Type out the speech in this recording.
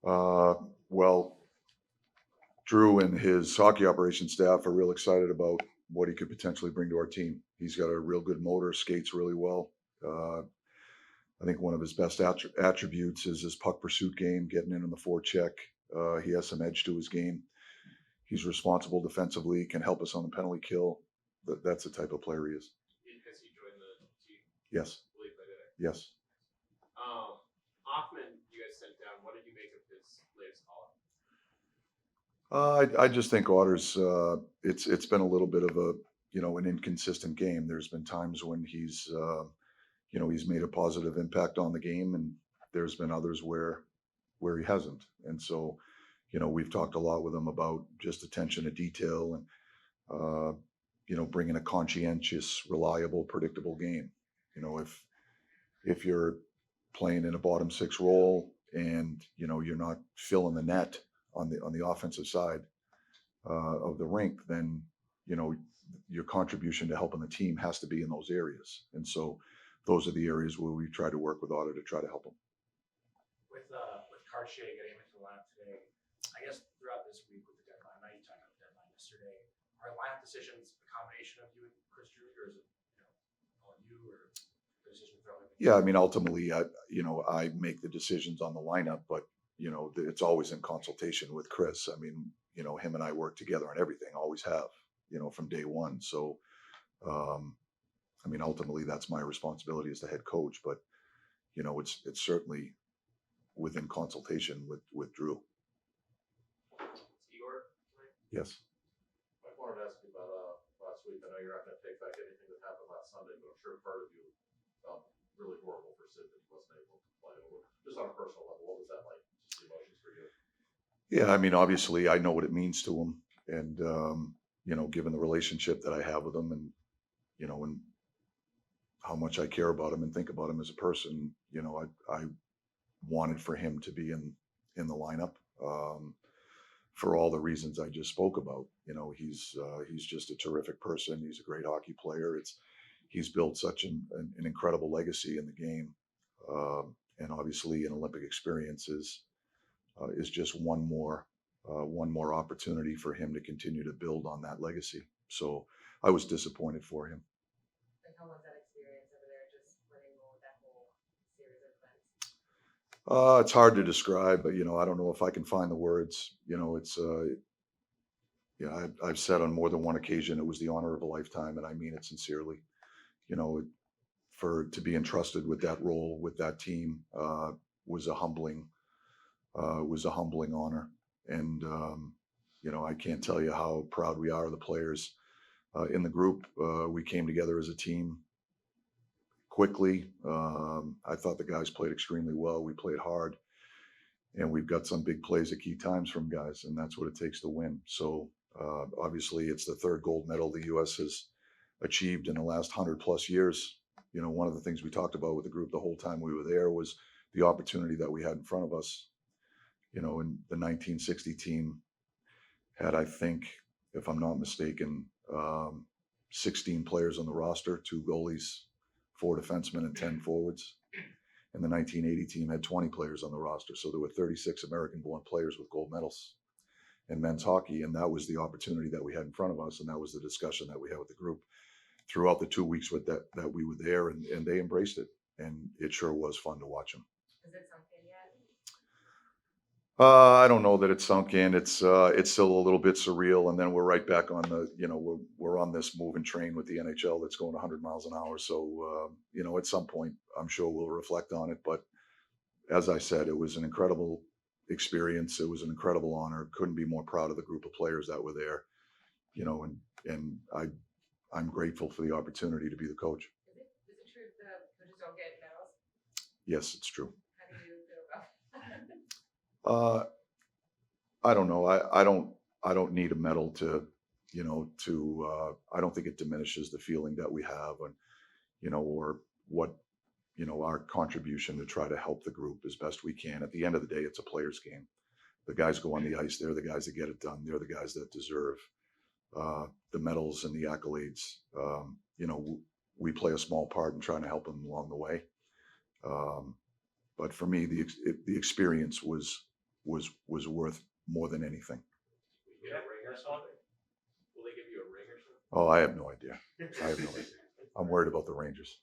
Uh, well, Drew and his hockey operations staff are real excited about what he could potentially bring to our team. He's got a real good motor, skates really well. I think one of his best attributes is his puck pursuit game, getting in on the forecheck. He has some edge to his game. He's responsible defensively, can help us on the penalty kill. That's the type of player he is. Has he joined the team? Yes. Yes. Hoffman, you guys sent down. What did you make of his latest call I just think Otter's. It's been a little bit of a an inconsistent game. There's been times when he's made a positive impact on the game, and there's been others where he hasn't. And so, we've talked a lot with him about just attention to detail and bringing a conscientious, reliable, predictable game. If you're playing in a bottom six role and you're not filling the net on the offensive side of the rink, then you know your contribution to helping the team has to be in those areas. And so those are the areas where we try to work with Otter to try to help them. With Cartier getting into the lineup today, I guess throughout this week with the deadline, I know you talked about the deadline yesterday. Are lineup decisions a combination of you and Chris Drury, or is it all you, or decision throwing? Yeah, I mean, ultimately, I make the decisions on the lineup, but it's always in consultation with Chris. I mean, him and I work together on everything, always have, from day one. So, I mean, ultimately, that's my responsibility as the head coach. But it's certainly within consultation with Drew. Igor? Yes. I wanted to ask you about last week. I know you're not going to take back anything that happened last Sunday, but I'm sure part of you felt really horrible for Sid that he wasn't able to play. Just on a personal level, what was that like? Just the emotions for you? Yeah, I mean, obviously, I know what it means to him, and given the relationship that I have with him, and how much I care about him and think about him as a person, I wanted for him to be in the lineup for all the reasons I just spoke about. He's just a terrific person. He's a great hockey player. He's built such an incredible legacy in the game, and obviously an Olympic experience is just one more opportunity for him to continue to build on that legacy. So I was disappointed for him. And how was that experience over there, just letting go of that whole series of events? It's hard to describe, but I don't know if I can find the words. I've said on more than one occasion it was the honor of a lifetime, and I mean it sincerely. You know, to be entrusted with that role with that team was a humbling honor, and I can't tell you how proud we are of the players in the group. We came together as a team quickly. I thought the guys played extremely well. We played hard, and we've got some big plays at key times from guys, and that's what it takes to win. So obviously, it's the third gold medal the U.S. has achieved in the last 100+ years. One of the things we talked about with the group the whole time we were there was the opportunity that we had in front of us. And the 1960 team had, I think, if I'm not mistaken, 16 players on the roster, 2 goalies, 4 defensemen, and 10 forwards. And the 1980 team had 20 players on the roster. So there were 36 American-born players with gold medals in men's hockey. And that was the opportunity that we had in front of us. And that was the discussion that we had with the group throughout the 2 weeks that we were there. And they embraced it. And it sure was fun to watch them. Is it sunk in yet? I don't know that it's sunk in. It's still a little bit surreal, and then we're right back on we're on this moving train with the NHL that's going 100 miles an hour. So at some point, I'm sure we'll reflect on it. But as I said, it was an incredible experience. It was an incredible honor. Couldn't be more proud of the group of players that were there. And I'm grateful for the opportunity to be the coach. Is it true that coaches don't get medals? Yes, it's true. How do you feel about that? I don't know. I don't need a medal to I don't think it diminishes the feeling that we have and or what our contribution to try to help the group as best we can. At the end of the day, it's a player's game. The guys go on the ice. They're the guys that get it done. They're the guys that deserve the medals and the accolades. We play a small part in trying to help them along the way. But for me, the experience was was worth more than anything. Will you get a ring or something? Will they give you a ring or something? Oh, I have no idea. I have no idea. I'm worried about the Rangers.